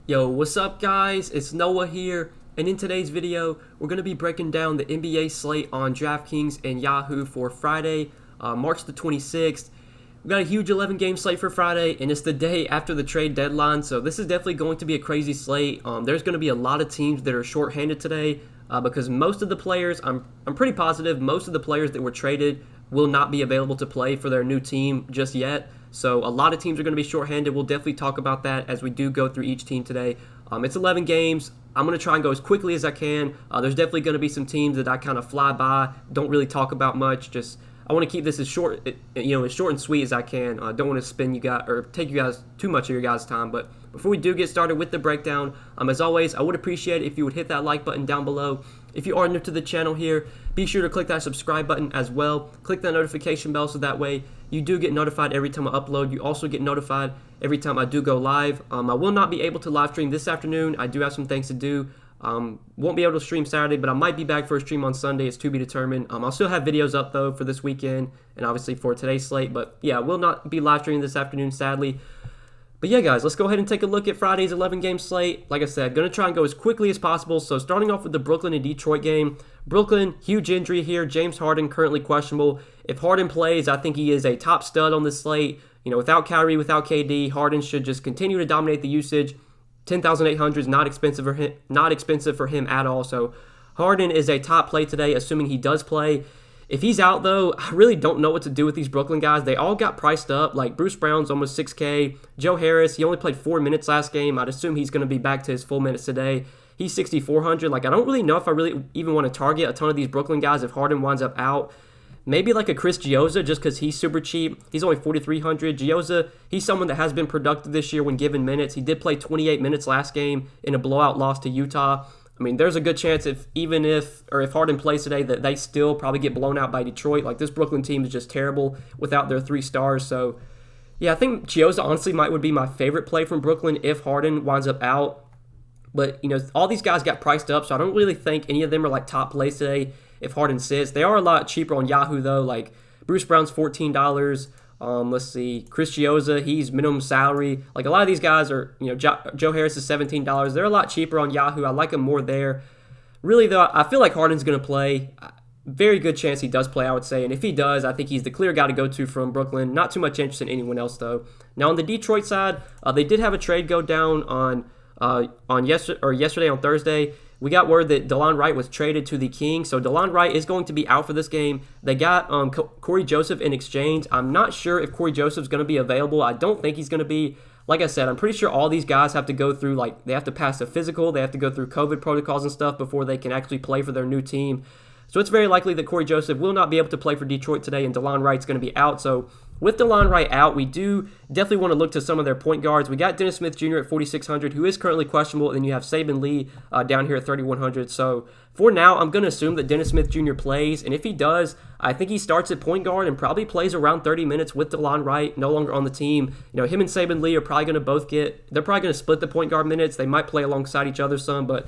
Yo, what's up guys? It's Noah here, and in today's video, we're going to be breaking down the NBA slate on Draftkings and Yahoo for Friday, March the 26th. We've got a huge 11-game slate for Friday, and it's the day after the trade deadline, so this is definitely going to be a crazy slate. There's going to be a lot of teams that are shorthanded today because most of the players, I'm pretty positive, most of the players that were traded will not be available to play for their new team just yet. So a lot of teams are going to be shorthanded. We'll definitely talk about that as we do go through each team today. It's 11 games. I'm going to try and go as quickly as I can. There's definitely going to be some teams that I kind of fly by, don't really talk about much. Just I want to keep this as short, as short and sweet as I can. Don't want to spend you guys or take you guys too much of your guys' time. But before we do get started with the breakdown, as always, I would appreciate it if you would hit that like button down below. If you are new to the channel here, be sure to click that subscribe button as well. Click that notification bell so that way you do get notified every time I upload. You also get notified every time I do go live. I will not be able to live stream this afternoon. I do have some things to do. Won't be able to stream Saturday, but I might be back for a stream on Sunday. It's to be determined. I'll still have videos up, though, for this weekend and obviously for today's slate. But, yeah, I will not be live streaming this afternoon, sadly. But yeah, guys, let's go ahead and take a look at Friday's 11-game slate. Like I said, going to try and go as quickly as possible. So starting off with the Brooklyn and Detroit game. Brooklyn, huge injury here. James Harden currently questionable. If Harden plays, I think he is a top stud on this slate. Without Kyrie, without KD, Harden should just continue to dominate the usage. 10,800 is not expensive for him at all. So Harden is a top play today, assuming he does play. If he's out, though, I really don't know what to do with these Brooklyn guys. They all got priced up. Like, Bruce Brown's almost 6K. Joe Harris, he only played 4 minutes last game. I'd assume he's going to be back to his full minutes today. He's 6,400. Like, I don't really know if I really even want to target a ton of these Brooklyn guys if Harden winds up out. Maybe like a Chris Gioza, just because he's super cheap. He's only 4,300. Gioza, he's someone that has been productive this year when given minutes. He did play 28 minutes last game in a blowout loss to Utah. There's a good chance if Harden plays today that they still probably get blown out by Detroit. Like, this Brooklyn team is just terrible without their 3 stars. So, yeah, I think Gioza honestly would be my favorite play from Brooklyn if Harden winds up out. But, all these guys got priced up, so I don't really think any of them are like top plays today if Harden sits. They are a lot cheaper on Yahoo, though. Like, Bruce Brown's $14. Let's see, Chris Gioza, he's minimum salary. Like, a lot of these guys are, Joe Harris is $17. They're a lot cheaper on Yahoo. I like them more there. Really, though, I feel like Harden's going to play. Very good chance he does play, I would say. And if he does, I think he's the clear guy to go to from Brooklyn. Not too much interest in anyone else, though. Now, on the Detroit side, they did have a trade go down on yesterday on Thursday. We got word that DeLon Wright was traded to the Kings, so DeLon Wright is going to be out for this game. They got Corey Joseph in exchange. I'm not sure if Corey Joseph's going to be available. I don't think he's going to be. Like I said, I'm pretty sure all these guys have to go through, they have to pass a physical, they have to go through COVID protocols and stuff before they can actually play for their new team. So it's very likely that Corey Joseph will not be able to play for Detroit today, and DeLon Wright's going to be out. So with DeLon Wright out, we do definitely want to look to some of their point guards. We got Dennis Smith Jr. at 4,600, who is currently questionable, and then you have Saben Lee down here at 3,100. So for now, I'm going to assume that Dennis Smith Jr. plays, and if he does, I think he starts at point guard and probably plays around 30 minutes with DeLon Wright no longer on the team. Him and Saben Lee are probably going to they're probably going to split the point guard minutes. They might play alongside each other some, but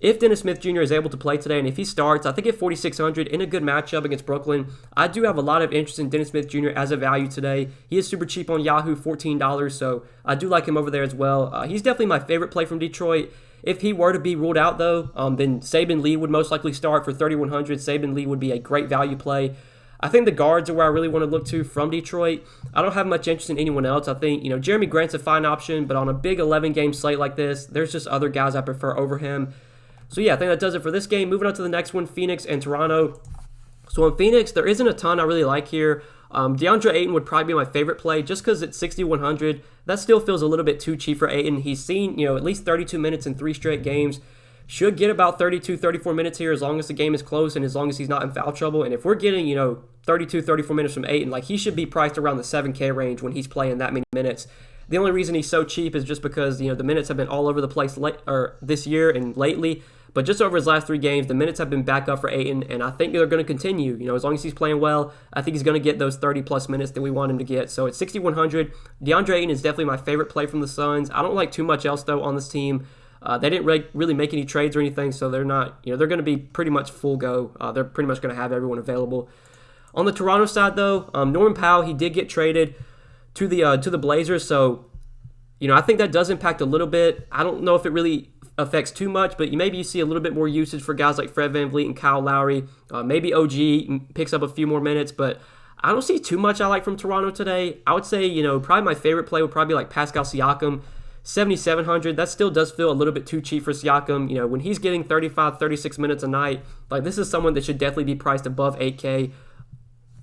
if Dennis Smith Jr. is able to play today, and if he starts, I think at 4,600 in a good matchup against Brooklyn, I do have a lot of interest in Dennis Smith Jr. as a value today. He is super cheap on Yahoo, $14, so I do like him over there as well. He's definitely my favorite play from Detroit. If he were to be ruled out, though, then Saben Lee would most likely start for 3,100. Saben Lee would be a great value play. I think the guards are where I really want to look to from Detroit. I don't have much interest in anyone else. I think, Jeremy Grant's a fine option, but on a big 11-game slate like this, there's just other guys I prefer over him. So yeah, I think that does it for this game. Moving on to the next one, Phoenix and Toronto. So in Phoenix, there isn't a ton I really like here. DeAndre Ayton would probably be my favorite play just because it's 6,100. That still feels a little bit too cheap for Ayton. He's seen, at least 32 minutes in 3 straight games. Should get about 32, 34 minutes here as long as the game is close and as long as he's not in foul trouble. And if we're getting, 32, 34 minutes from Ayton, he should be priced around the 7K range when he's playing that many minutes. The only reason he's so cheap is just because, the minutes have been all over the place this year and lately. But just over his last 3 games, the minutes have been back up for Ayton, and I think they're going to continue. As long as he's playing well, I think he's going to get those 30-plus minutes that we want him to get. So at 6,100, DeAndre Ayton is definitely my favorite play from the Suns. I don't like too much else, though, on this team. They didn't really make any trades or anything, so they're not, they're going to be pretty much full go. They're pretty much going to have everyone available. On the Toronto side, though, Norman Powell, he did get traded to the Blazers, so I think that does impact a little bit. I don't know if it really affects too much, but maybe you see a little bit more usage for guys like Fred VanVleet and Kyle Lowry. Maybe OG picks up a few more minutes, but I don't see too much I like from Toronto today. I would say, probably my favorite play would probably be like Pascal Siakam, 7,700. That still does feel a little bit too cheap for Siakam. When he's getting 35, 36 minutes a night, like this is someone that should definitely be priced above 8K.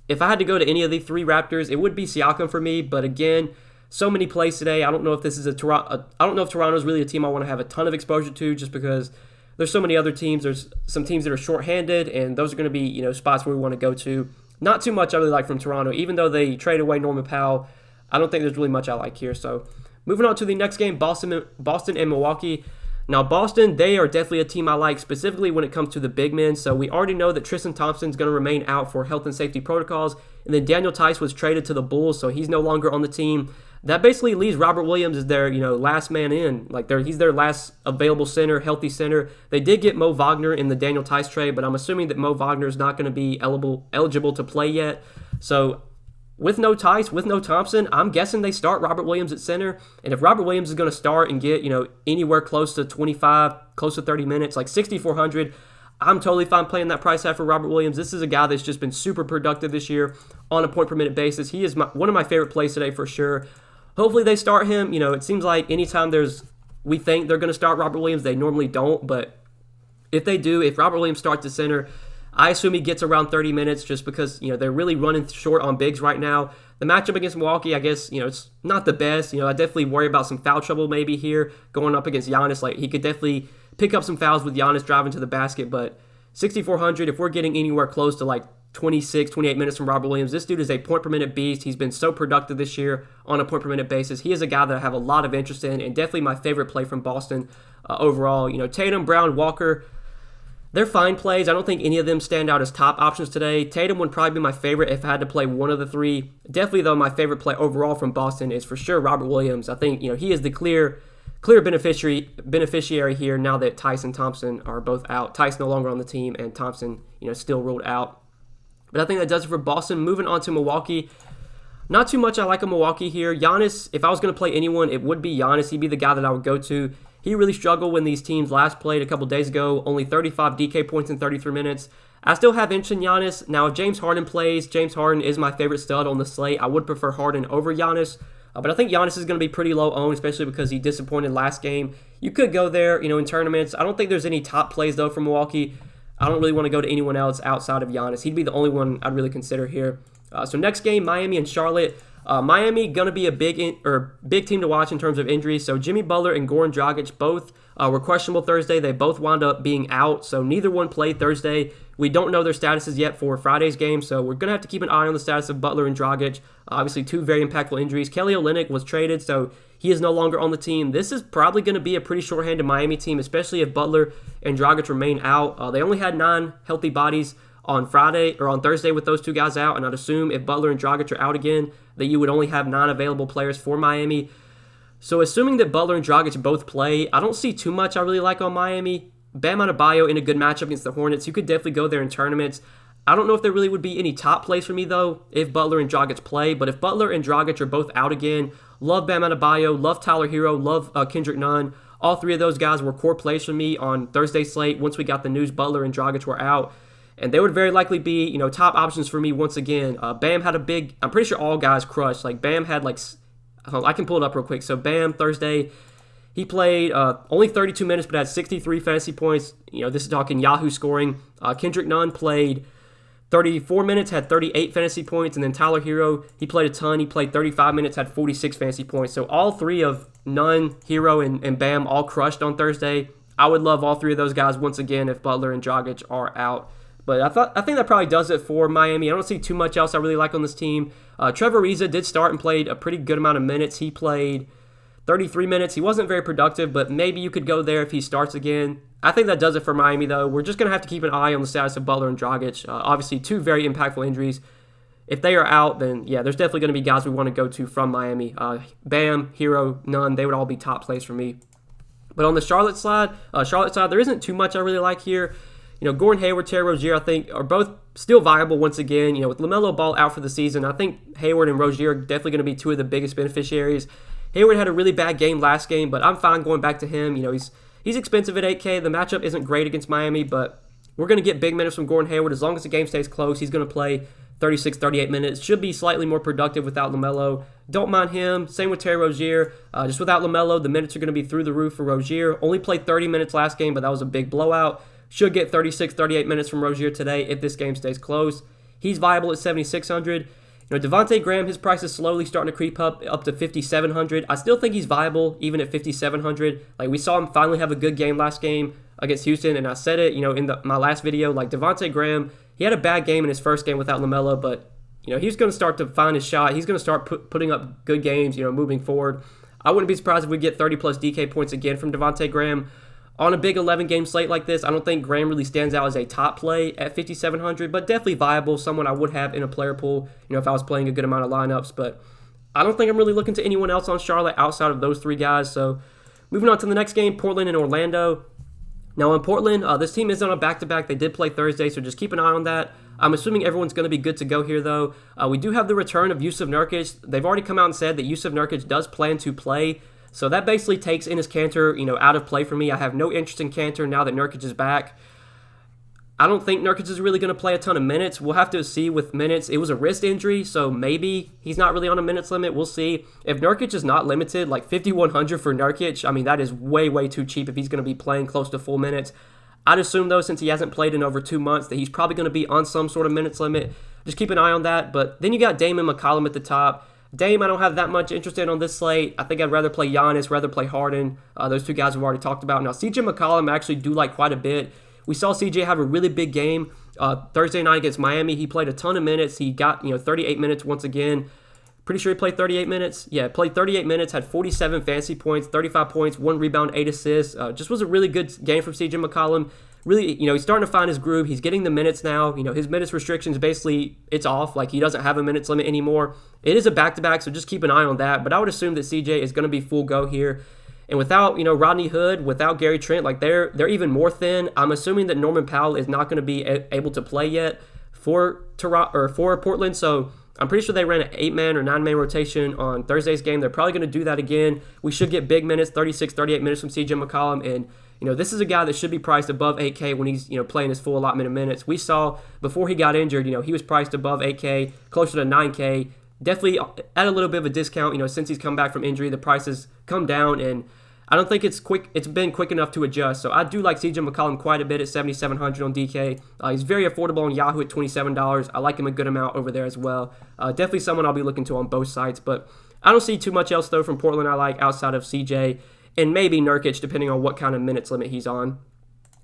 If I had to go to any of the three Raptors, it would be Siakam for me. But again, so many plays today. I don't know if this is I don't know if Toronto's really a team I want to have a ton of exposure to, just because there's so many other teams. There's some teams that are shorthanded, and those are going to be spots where we want to go to. Not too much I really like from Toronto, even though they trade away Norman Powell. I don't think there's really much I like here. So moving on to the next game, Boston and Milwaukee. Now, Boston, they are definitely a team I like, specifically when it comes to the big men. So we already know that Tristan Thompson's going to remain out for health and safety protocols. And then Daniel Tice was traded to the Bulls, so he's no longer on the team. That basically leaves Robert Williams as their, last man in. He's their last available center, healthy center. They did get Mo Wagner in the Daniel Tice trade, but I'm assuming that Mo Wagner is not going to be eligible to play yet. So with no Tice, with no Thompson, I'm guessing they start Robert Williams at center. And if Robert Williams is going to start and get, anywhere close to 25, close to 30 minutes, like 6,400, I'm totally fine playing that price tag for Robert Williams. This is a guy that's just been super productive this year on a point per minute basis. He is one of my favorite plays today for sure. Hopefully they start him. It seems like anytime we think they're going to start Robert Williams, they normally don't. But if they do, if Robert Williams starts at center, I assume he gets around 30 minutes just because, they're really running short on bigs right now. The matchup against Milwaukee, I guess, it's not the best. I definitely worry about some foul trouble maybe here going up against Giannis. Like, he could definitely pick up some fouls with Giannis driving to the basket. But 6,400, if we're getting anywhere close to like 26, 28 minutes from Robert Williams, this dude is a point per minute beast. He's been so productive this year on a point per minute basis. He is a guy that I have a lot of interest in, and definitely my favorite play from Boston overall. Tatum, Brown, Walker, they're fine plays. I don't think any of them stand out as top options today. Tatum would probably be my favorite if I had to play one of the three. Definitely, though, my favorite play overall from Boston is for sure Robert Williams. I think he is the clear beneficiary here now that Tice and Thompson are both out. Tice no longer on the team, and Thompson still ruled out. But I think that does it for Boston. Moving on to Milwaukee. Not too much I like in Milwaukee here. Giannis, if I was going to play anyone, it would be Giannis. He'd be the guy that I would go to. He really struggled when these teams last played a couple days ago. Only 35 DK points in 33 minutes. I still have interest in Giannis. Now, if James Harden plays, James Harden is my favorite stud on the slate. I would prefer Harden over Giannis. But I think Giannis is going to be pretty low owned, especially because he disappointed last game. You could go there, in tournaments. I don't think there's any top plays, though, for Milwaukee. I don't really want to go to anyone else outside of Giannis. He'd be the only one I'd really consider here. So next game, Miami and Charlotte. Miami going to be a big team to watch in terms of injuries. So Jimmy Butler and Goran Dragic both were questionable Thursday. They both wound up being out, so neither one played Thursday. We don't know their statuses yet for Friday's game, so we're going to have to keep an eye on the status of Butler and Dragic. Obviously, two very impactful injuries. Kelly Olynyk was traded, so he is no longer on the team. This is probably going to be a pretty shorthanded Miami team, especially if Butler and Dragic remain out. They only had 9 healthy bodies on Thursday with those two guys out, and I'd assume if Butler and Dragic are out again, that you would only have 9 available players for Miami. So assuming that Butler and Dragic both play, I don't see too much I really like on Miami. Bam Adebayo in a good matchup against the Hornets. You could definitely go there in tournaments. I don't know if there really would be any top plays for me, though, if Butler and Dragic play. But if Butler and Dragic are both out again, love Bam Adebayo, love Tyler Hero, love Kendrick Nunn. All three of those guys were core plays for me on Thursday's slate once we got the news Butler and Dragic were out. And they would very likely be, top options for me once again. Bam had I'm pretty sure all guys crushed. Like, Bam had, I can pull it up real quick. So, Bam, Thursday, he played only 32 minutes, but had 63 fantasy points. This is talking Yahoo scoring. Kendrick Nunn played 34 minutes, had 38 fantasy points. And then Tyler Hero, he played a ton. He played 35 minutes, had 46 fantasy points. So, all three of Nunn, Hero, and Bam all crushed on Thursday. I would love all three of those guys once again if Butler and Dragic are out. But I think that probably does it for Miami. I don't see too much else I really like on this team. Trevor Ariza did start and played a pretty good amount of minutes. He played 33 minutes. He wasn't very productive, but maybe you could go there if he starts again. I think that does it for Miami, though. We're just going to have to keep an eye on the status of Butler and Dragic. Obviously, two very impactful injuries. If they are out, then, yeah, there's definitely going to be guys we want to go to from Miami. Bam, Hero, Nunn, they would all be top plays for me. But on the Charlotte side, there isn't too much I really like here. Gordon Hayward, Terry Rozier, I think, are both still viable once again. With LaMelo Ball out for the season, I think Hayward and Rozier are definitely going to be two of the biggest beneficiaries. Hayward had a really bad game last game, but I'm fine going back to him. He's expensive at 8K. The matchup isn't great against Miami, but we're going to get big minutes from Gordon Hayward. As long as the game stays close, he's going to play 36, 38 minutes. Should be slightly more productive without LaMelo. Don't mind him. Same with Terry Rozier. Just without LaMelo, the minutes are going to be through the roof for Rozier. Only played 30 minutes last game, but that was a big blowout. Should get 36, 38 minutes from Rozier today if this game stays close. He's viable at 7,600. Devontae Graham, his price is slowly starting to creep up to 5,700. I still think he's viable even at 5,700. Like, we saw him finally have a good game last game against Houston, and I said it, in my last video, like, Devontae Graham, he had a bad game in his first game without LaMelo, but, he's going to start to find his shot. He's going to start putting up good games, moving forward. I wouldn't be surprised if we get 30-plus DK points again from Devontae Graham. On a big 11-game slate like this, I don't think Graham really stands out as a top play at 5,700, but definitely viable, someone I would have in a player pool, if I was playing a good amount of lineups. But I don't think I'm really looking to anyone else on Charlotte outside of those three guys. So moving on to the next game, Portland and Orlando. Now in Portland, this team is on a back-to-back. They did play Thursday, so just keep an eye on that. I'm assuming everyone's going to be good to go here, though. We do have the return of Jusuf Nurkic. They've already come out and said that Jusuf Nurkic does plan to play. So that basically takes Enes Kanter, out of play for me. I have no interest in Kanter now that Nurkic is back. I don't think Nurkic is really going to play a ton of minutes. We'll have to see with minutes. It was a wrist injury, so maybe he's not really on a minutes limit. We'll see. If Nurkic is not limited, like 5,100 for Nurkic, I mean, that is way, way too cheap if he's going to be playing close to full minutes. I'd assume, though, since he hasn't played in over 2 months, that he's probably going to be on some sort of minutes limit. Just keep an eye on that. But then you got Dame and McCollum at the top. Dame, I don't have that much interest in on this slate. I think I'd rather play Giannis, rather play Harden. Those two guys we've already talked about. Now, CJ McCollum I actually do like quite a bit. We saw CJ have a really big game Thursday night against Miami. He played a ton of minutes. He got 38 minutes once again. Pretty sure he played 38 minutes. Yeah, played 38 minutes, had 47 fantasy points, 35 points, 1 rebound, 8 assists. Just was a really good game from CJ McCollum. Really, he's starting to find his groove. He's getting the minutes now. His minutes restrictions, basically, it's off. Like, he doesn't have a minutes limit anymore. It is a back-to-back, so just keep an eye on that. But I would assume that CJ is going to be full go here. And without, Rodney Hood, without Gary Trent, like, they're even more thin. I'm assuming that Norman Powell is not going to be able to play yet for Portland. So I'm pretty sure they ran an 8-man or 9-man rotation on Thursday's game. They're probably going to do that again. We should get big minutes, 36, 38 minutes from CJ McCollum. And this is a guy that should be priced above 8K when he's, playing his full allotment of minutes. We saw before he got injured, he was priced above 8K, closer to 9K. Definitely at a little bit of a discount, since he's come back from injury, the prices come down, and I don't think it's been quick enough to adjust. So I do like CJ McCollum quite a bit at 7,700 on DK. He's very affordable on Yahoo at $27. I like him a good amount over there as well. Definitely someone I'll be looking to on both sites, but I don't see too much else though from Portland I like outside of CJ. And maybe Nurkic, depending on what kind of minutes limit he's on.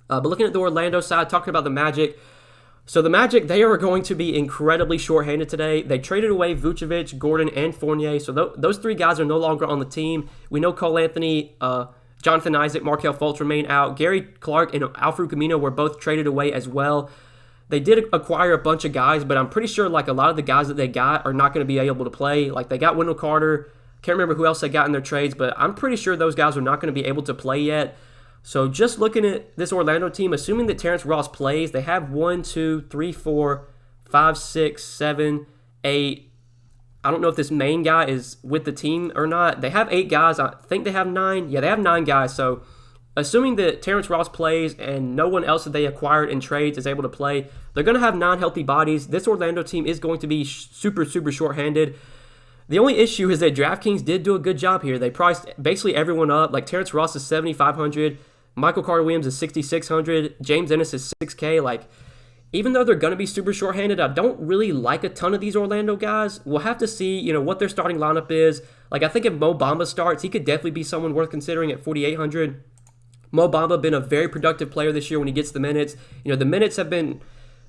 But looking at the Orlando side, talking about the Magic. So the Magic, they are going to be incredibly shorthanded today. They traded away Vucevic, Gordon, and Fournier. So those three guys are no longer on the team. We know Cole Anthony, Jonathan Isaac, Markelle Fultz remain out. Gary Clark and Al-Farouq Amino were both traded away as well. They did acquire a bunch of guys, but I'm pretty sure like a lot of the guys that they got are not going to be able to play. Like they got Wendell Carter. Can't remember who else they got in their trades, but I'm pretty sure those guys are not going to be able to play yet. So just looking at this Orlando team, assuming that Terrence Ross plays, they have 1, 2, 3, 4, 5, 6, 7, 8. I don't know if this main guy is with the team or not. They have 8 guys. I think they have 9. Yeah, they have 9 guys. So assuming that Terrence Ross plays and no one else that they acquired in trades is able to play, they're going to have 9 healthy bodies. This Orlando team is going to be super, super shorthanded. The only issue is that Draftkings did do a good job here. They priced basically everyone up. Like Terrence Ross is 7,500. Michael Carter-Williams is 6,600. James Ennis is 6K. Like, even though they're going to be super shorthanded, I don't really like a ton of these Orlando guys. We'll have to see, what their starting lineup is. Like, I think if Mo Bamba starts, he could definitely be someone worth considering at 4,800. Mo Bamba been a very productive player this year when he gets the minutes. The minutes have been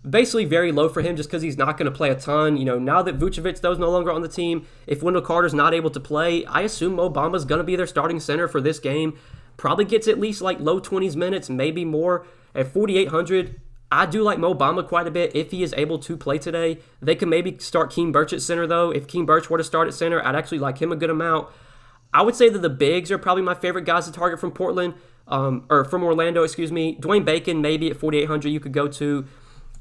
basically very low for him just because he's not going to play a ton. Now that Vucevic, though, is no longer on the team, if Wendell Carter's not able to play, I assume Mo Bamba's going to be their starting center for this game. Probably gets at least like low 20s minutes, maybe more. At 4,800, I do like Mo Bamba quite a bit if he is able to play today. They could maybe start Keem Birch at center, though. If Keem Birch were to start at center, I'd actually like him a good amount. I would say that the bigs are probably my favorite guys to target from Portland, or from Orlando, excuse me. Dwayne Bacon, maybe at 4,800 you could go to.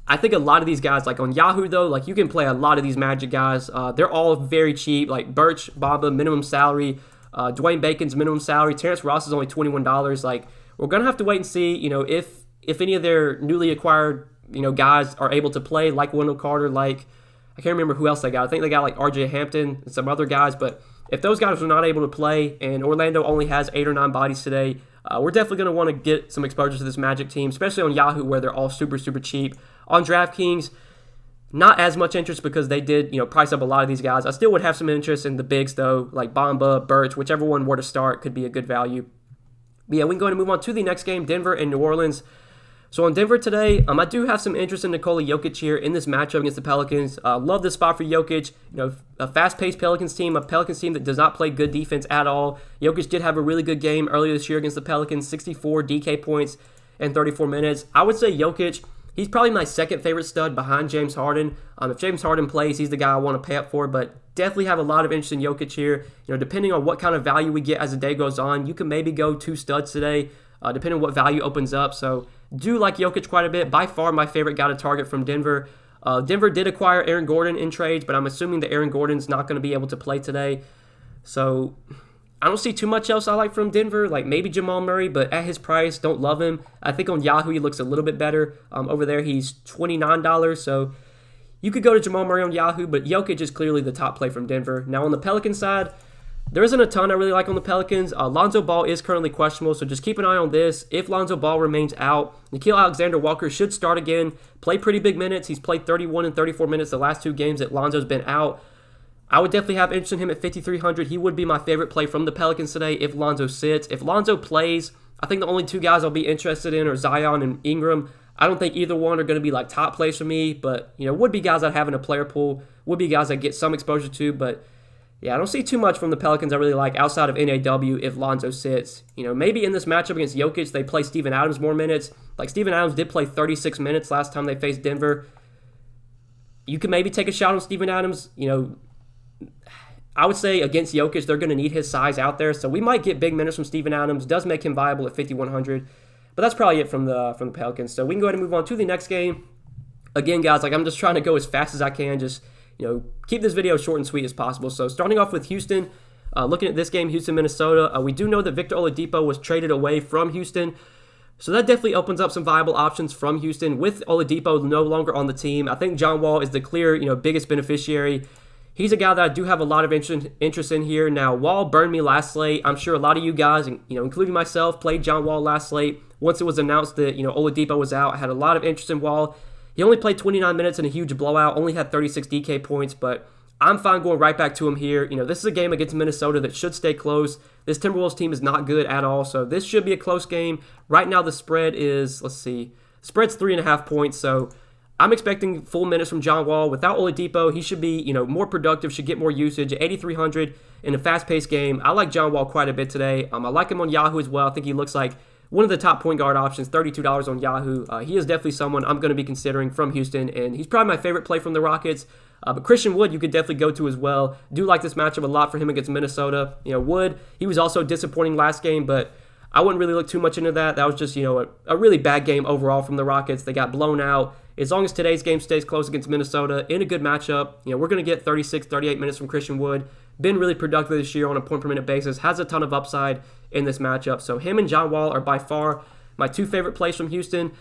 I think a lot of these guys, like on Yahoo, though, like you can play a lot of these Magic guys. They're all very cheap, like Birch, Bamba, minimum salary Dwayne Bacon's minimum salary. Terrence Ross is only $21. Like, we're going to have to wait and see, if any of their newly acquired, guys are able to play, like Wendell Carter, like, I can't remember who else they got. I think they got like RJ Hampton and some other guys, but if those guys are not able to play and Orlando only has 8 or 9 bodies today, we're definitely going to want to get some exposure to this Magic team, especially on Yahoo where they're all super, super cheap. On DraftKings, not as much interest because they did, price up a lot of these guys. I still would have some interest in the bigs though, like Bamba, Birch, whichever one were to start could be a good value. But yeah, we can go ahead and move on to the next game, Denver and New Orleans. So on Denver today, I do have some interest in Nikola Jokic here in this matchup against the Pelicans. Love this spot for Jokic. A fast-paced Pelicans team, a Pelicans team that does not play good defense at all. Jokic did have a really good game earlier this year against the Pelicans, 64 DK points in 34 minutes. I would say Jokic, he's probably my second favorite stud behind James Harden. If James Harden plays, he's the guy I want to pay up for, but definitely have a lot of interest in Jokic here. Depending on what kind of value we get as the day goes on, you can maybe go 2 studs today, depending on what value opens up. So do like Jokic quite a bit. By far my favorite guy to target from Denver. Denver did acquire Aaron Gordon in trades, but I'm assuming that Aaron Gordon's not going to be able to play today. So I don't see too much else I like from Denver, like maybe Jamal Murray, but at his price, don't love him. I think on Yahoo he looks a little bit better. Over there he's $29, so you could go to Jamal Murray on Yahoo, but Jokic is clearly the top play from Denver. Now on the Pelicans side, there isn't a ton I really like on the Pelicans. Lonzo Ball is currently questionable, so just keep an eye on this. If Lonzo Ball remains out, Nickeil Alexander-Walker should start again, play pretty big minutes. He's played 31 and 34 minutes the last 2 games that Lonzo's been out. I would definitely have interest in him at 5,300. He would be my favorite play from the Pelicans today if Lonzo sits. If Lonzo plays, I think the only 2 guys I'll be interested in are Zion and Ingram. I don't think either one are going to be like top plays for me, but would be guys I'd have in a player pool, would be guys I get some exposure to, but yeah, I don't see too much from the Pelicans I really like outside of NAW if Lonzo sits. Maybe in this matchup against Jokic, they play Steven Adams more minutes. Like, Steven Adams did play 36 minutes last time they faced Denver. You can maybe take a shot on Steven Adams. I would say against Jokic, they're going to need his size out there. So we might get big minutes from Steven Adams. Does make him viable at 5,100. But that's probably it from the Pelicans. So we can go ahead and move on to the next game. Again, guys, I'm just trying to go as fast as I can. Just keep this video short and sweet as possible. So starting off with Houston, looking at this game, Houston, Minnesota, we do know that Victor Oladipo was traded away from Houston. So that definitely opens up some viable options from Houston. With Oladipo no longer on the team, I think John Wall is the clear, biggest beneficiary. He's a guy that I do have a lot of interest in here. Now, Wall burned me last slate. I'm sure a lot of you guys, including myself, played John Wall last slate. Once it was announced that, Oladipo was out, I had a lot of interest in Wall. He only played 29 minutes in a huge blowout, only had 36 DK points, but I'm fine going right back to him here. This is a game against Minnesota that should stay close. This Timberwolves team is not good at all, so this should be a close game. Right now the spread is, spread's 3.5 points, so I'm expecting full minutes from John Wall. Without Oladipo, he should be, more productive, should get more usage. 8,300 in a fast-paced game. I like John Wall quite a bit today. I like him on Yahoo as well. I think he looks like one of the top point guard options, $32 on Yahoo. He is definitely someone I'm going to be considering from Houston, and he's probably my favorite play from the Rockets. But Christian Wood, you could definitely go to as well. Do like this matchup a lot for him against Minnesota. Wood, he was also disappointing last game, but I wouldn't really look too much into that. That was just, a really bad game overall from the Rockets. They got blown out. As long as today's game stays close against Minnesota in a good matchup, we're going to get 36, 38 minutes from Christian Wood. Been really productive this year on a point-per-minute basis. Has a ton of upside in this matchup. So him and John Wall are by far my 2 favorite plays from Houston.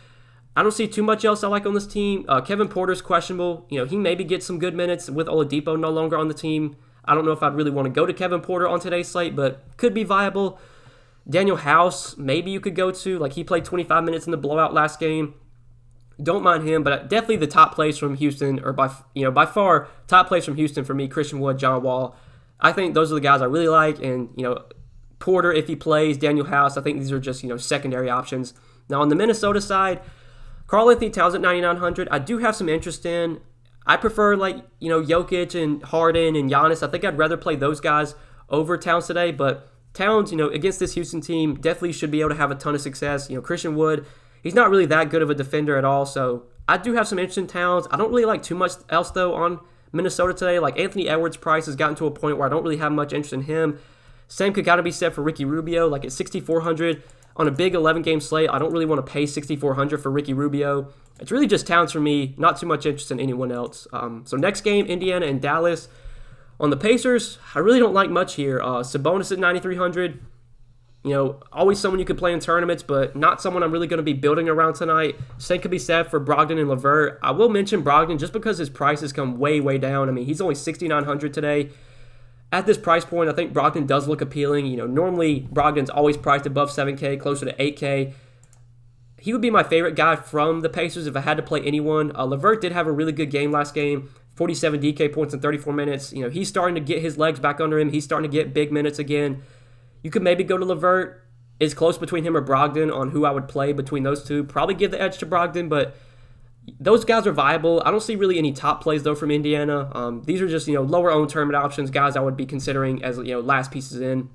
I don't see too much else I like on this team. Kevin Porter's questionable. He maybe gets some good minutes with Oladipo no longer on the team. I don't know if I'd really want to go to Kevin Porter on today's slate, but could be viable. Daniel House, maybe you could go to. He played 25 minutes in the blowout last game. Don't mind him, but definitely the top plays from Houston, or by far top plays from Houston for me, Christian Wood, John Wall. I think those are the guys I really like, and Porter if he plays, Daniel House, I think these are just secondary options. Now on the Minnesota side, Karl-Anthony Towns at 9,900, I do have some interest in. I prefer Jokic and Harden and Giannis. I think I'd rather play those guys over Towns today, but Towns, against this Houston team, definitely should be able to have a ton of success. Christian Wood, he's not really that good of a defender at all, so I do have some interest in Towns. I don't really like too much else, though, on Minnesota today. Anthony Edwards' price has gotten to a point where I don't really have much interest in him. Same could gotta be said for Ricky Rubio, at 6,400 on a big 11-game slate. I don't really want to pay 6,400 for Ricky Rubio. It's really just Towns for me, not too much interest in anyone else. So next game, Indiana and Dallas. On the Pacers, I really don't like much here. Sabonis at 9,300. Always someone you could play in tournaments, but not someone I'm really going to be building around tonight. Same could be said for Brogdon and LeVert. I will mention Brogdon just because his price has come way, way down. I mean, he's only 6,900 today. At this price point, I think Brogdon does look appealing. Normally Brogdon's always priced above 7K, closer to 8K. He would be my favorite guy from the Pacers if I had to play anyone. LeVert did have a really good game last game, 47 DK points in 34 minutes. He's starting to get his legs back under him. He's starting to get big minutes again. You could maybe go to LeVert. It's close between him or Brogdon on who I would play between those two. Probably give the edge to Brogdon, but those guys are viable. I don't see really any top plays, though, from Indiana. These are just, lower-owned tournament options, guys I would be considering as, last pieces in.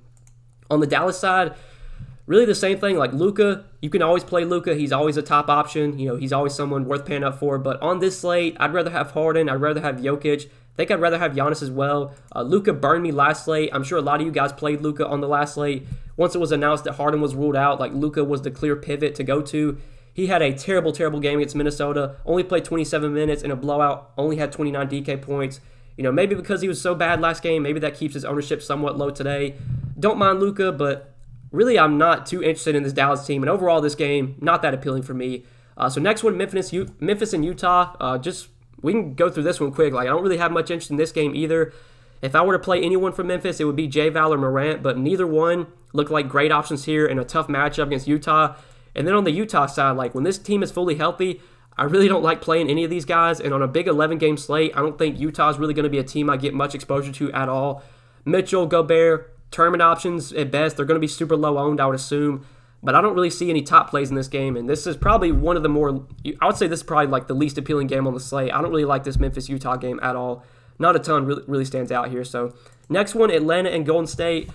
On the Dallas side, really the same thing. Like Luka, you can always play Luka. He's always a top option. He's always someone worth paying up for. But on this slate, I'd rather have Harden. I'd rather have Jokic. I think I'd rather have Giannis as well. Luka burned me last slate. I'm sure a lot of you guys played Luka on the last slate. Once it was announced that Harden was ruled out, like Luka was the clear pivot to go to. He had a terrible, terrible game against Minnesota. Only played 27 minutes in a blowout. Only had 29 DK points. Maybe because he was so bad last game, maybe that keeps his ownership somewhat low today. Don't mind Luka, but really I'm not too interested in this Dallas team. And overall, this game, not that appealing for me. So next one, Memphis and Utah. We can go through this one quick. I don't really have much interest in this game either. If I were to play anyone from Memphis, it would be J-Val or Morant, but neither one look like great options here in a tough matchup against Utah. And then on the Utah side, when this team is fully healthy, I really don't like playing any of these guys. And on a big 11-game slate, I don't think Utah is really going to be a team I get much exposure to at all. Mitchell, Gobert, tournament options at best. They're going to be super low owned, I would assume. But I don't really see any top plays in this game, and this is probably one of the more, I would say this is probably the least appealing game on the slate. I don't really like this Memphis-Utah game at all. Not a ton really stands out here. So next one, Atlanta and Golden State.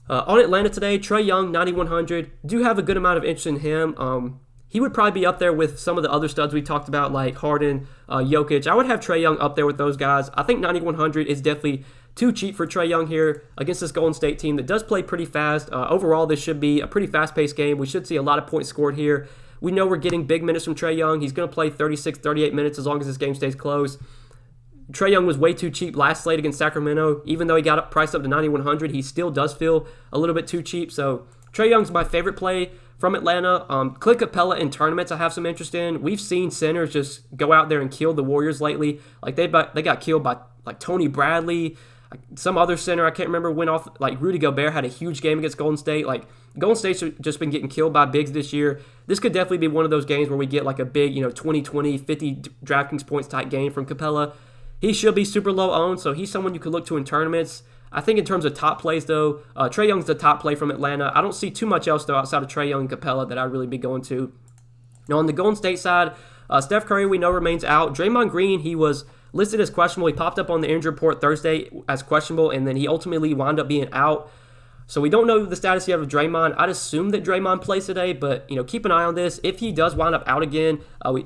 On Atlanta today, Trae Young, 9,100. Do have a good amount of interest in him. He would probably be up there with some of the other studs we talked about, like Harden, Jokic. I would have Trae Young up there with those guys. I think 9,100 is definitely too cheap for Trae Young here against this Golden State team that does play pretty fast. Overall, this should be a pretty fast-paced game. We should see a lot of points scored here. We know we're getting big minutes from Trae Young. He's going to play 36, 38 minutes as long as this game stays close. Trae Young was way too cheap last slate against Sacramento. Even though he got priced up to 9,100, he still does feel a little bit too cheap. So Trae Young's my favorite play from Atlanta. Clint Capella in tournaments I have some interest in. We've seen centers just go out there and kill the Warriors lately. They got killed by Tony Bradley. Some other center, I can't remember, went off. Rudy Gobert had a huge game against Golden State. Golden State's just been getting killed by bigs this year. This could definitely be one of those games where we get a big, 20, 50 DraftKings points type game from Capella. He should be super low owned, so he's someone you could look to in tournaments. I think in terms of top plays, though, Trae Young's the top play from Atlanta. I don't see too much else, though, outside of Trae Young and Capella that I'd really be going to. Now, on the Golden State side, Steph Curry, we know, remains out. Draymond Green, he was listed as questionable. He popped up on the injury report Thursday as questionable, and then he ultimately wound up being out. So we don't know the status yet of Draymond. I'd assume that Draymond plays today, but keep an eye on this. If he does wind up out again,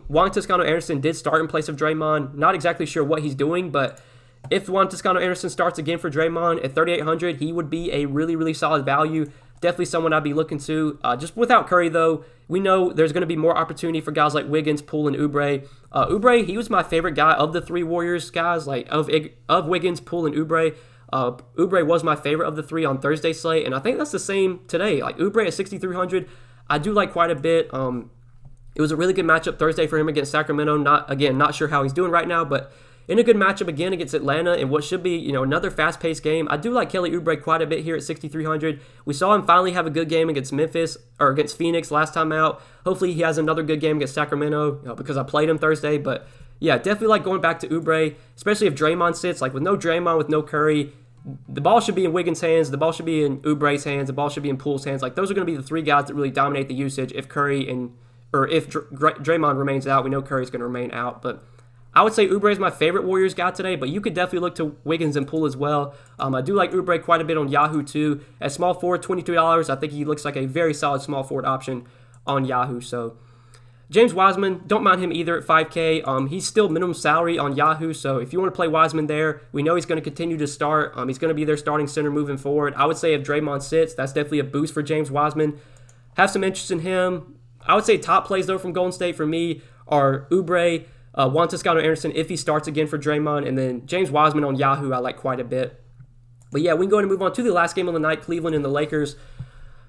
Juan Toscano-Anderson did start in place of Draymond. Not exactly sure what he's doing, but if Juan Toscano-Anderson starts again for Draymond at 3,800, he would be a really, really solid value. Definitely someone I'd be looking to. Just without Curry, though, we know there's going to be more opportunity for guys like Wiggins, Poole, and Oubre. Oubre, he was my favorite guy of the three Warriors guys, of Wiggins, Poole, and Oubre. Oubre was my favorite of the three on Thursday slate, and I think that's the same today. Oubre at 6,300, I do like quite a bit. It was a really good matchup Thursday for him against Sacramento. Not sure how he's doing right now, but in a good matchup again against Atlanta in what should be, another fast-paced game. I do like Kelly Oubre quite a bit here at 6,300. We saw him finally have a good game against against Phoenix last time out. Hopefully he has another good game against Sacramento, because I played him Thursday. But yeah, definitely like going back to Oubre, especially if Draymond sits. With no Draymond, with no Curry, the ball should be in Wiggins' hands, the ball should be in Oubre's hands, the ball should be in Poole's hands. Those are going to be the three guys that really dominate the usage if Draymond remains out. We know Curry's going to remain out, but I would say Oubre is my favorite Warriors guy today, but you could definitely look to Wiggins and Poole as well. I do like Oubre quite a bit on Yahoo too. At small forward, $22, I think he looks like a very solid small forward option on Yahoo. So James Wiseman, don't mind him either at 5K. He's still minimum salary on Yahoo, so if you want to play Wiseman there, we know he's going to continue to start. He's going to be their starting center moving forward. I would say if Draymond sits, that's definitely a boost for James Wiseman. Have some interest in him. I would say top plays, though, from Golden State for me are Oubre, Juan Toscano-Anderson if he starts again for Draymond, and then James Wiseman on Yahoo I like quite a bit. But yeah, we can go ahead and move on to the last game of the night, Cleveland and the Lakers.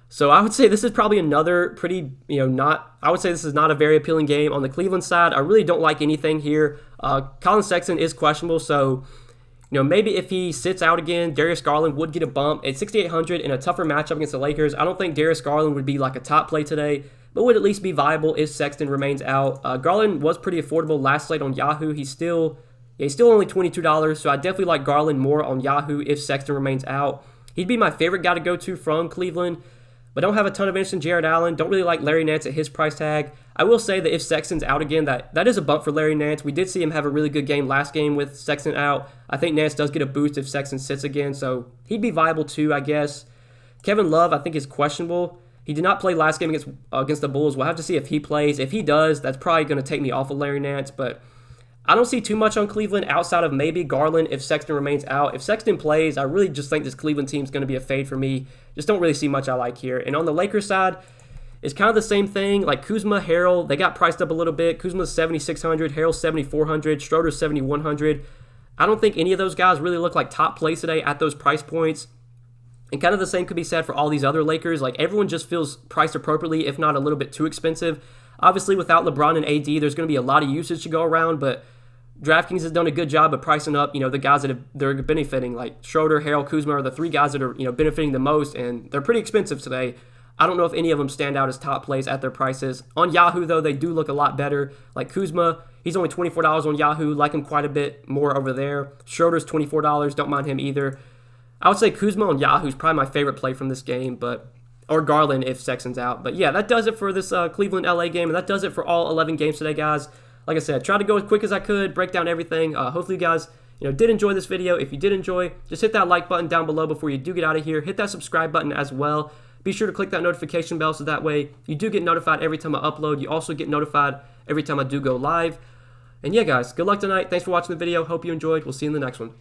So I would say this is probably another pretty, I would say this is not a very appealing game. On the Cleveland side, I really don't like anything here. Colin Sexton is questionable, so maybe if he sits out again, Darius Garland would get a bump at 6,800 in a tougher matchup against the Lakers. I don't think Darius Garland would be like a top play today, but would at least be viable if Sexton remains out. Garland was pretty affordable last slate on Yahoo. He's still only $22, so I definitely like Garland more on Yahoo if Sexton remains out. He'd be my favorite guy to go to from Cleveland, but don't have a ton of interest in Jared Allen. Don't really like Larry Nance at his price tag. I will say that if Sexton's out again, that is a bump for Larry Nance. We did see him have a really good game last game with Sexton out. I think Nance does get a boost if Sexton sits again, so he'd be viable too, I guess. Kevin Love, I think, is questionable. He did not play last game against the Bulls. We'll have to see if he plays. If he does, that's probably going to take me off of Larry Nance, but I don't see too much on Cleveland outside of maybe Garland if Sexton remains out. If Sexton plays, I really just think this Cleveland team is going to be a fade for me. Just don't really see much I like here. And on the Lakers side, it's kind of the same thing. Like Kuzma, Harrell, they got priced up a little bit. Kuzma's 7,600, Harrell's 7,400, Schroeder's 7,100. I don't think any of those guys really look like top plays today at those price points. And kind of the same could be said for all these other Lakers. Like everyone just feels priced appropriately, if not a little bit too expensive. Obviously, without LeBron and AD, there's going to be a lot of usage to go around, but Draftkings has done a good job of pricing up, the guys that they're benefiting, like Schroeder, Harrell, Kuzma are the three guys that are, benefiting the most, and they're pretty expensive today. I don't know if any of them stand out as top plays at their prices. On Yahoo, though, they do look a lot better. Like Kuzma, he's only $24 on Yahoo. Like him quite a bit more over there. Schroeder's $24. Don't mind him either. I would say Kuzma on Yahoo is probably my favorite play from this game, or Garland if Sexton's out. But yeah, that does it for this Cleveland-LA game, and that does it for all 11 games today, guys. Like I said, try to go as quick as I could, break down everything. Hopefully you guys did enjoy this video. If you did enjoy, just hit that like button down below before you do get out of here. Hit that subscribe button as well. Be sure to click that notification bell so that way you do get notified every time I upload. You also get notified every time I do go live. And yeah, guys, good luck tonight. Thanks for watching the video. Hope you enjoyed. We'll see you in the next one.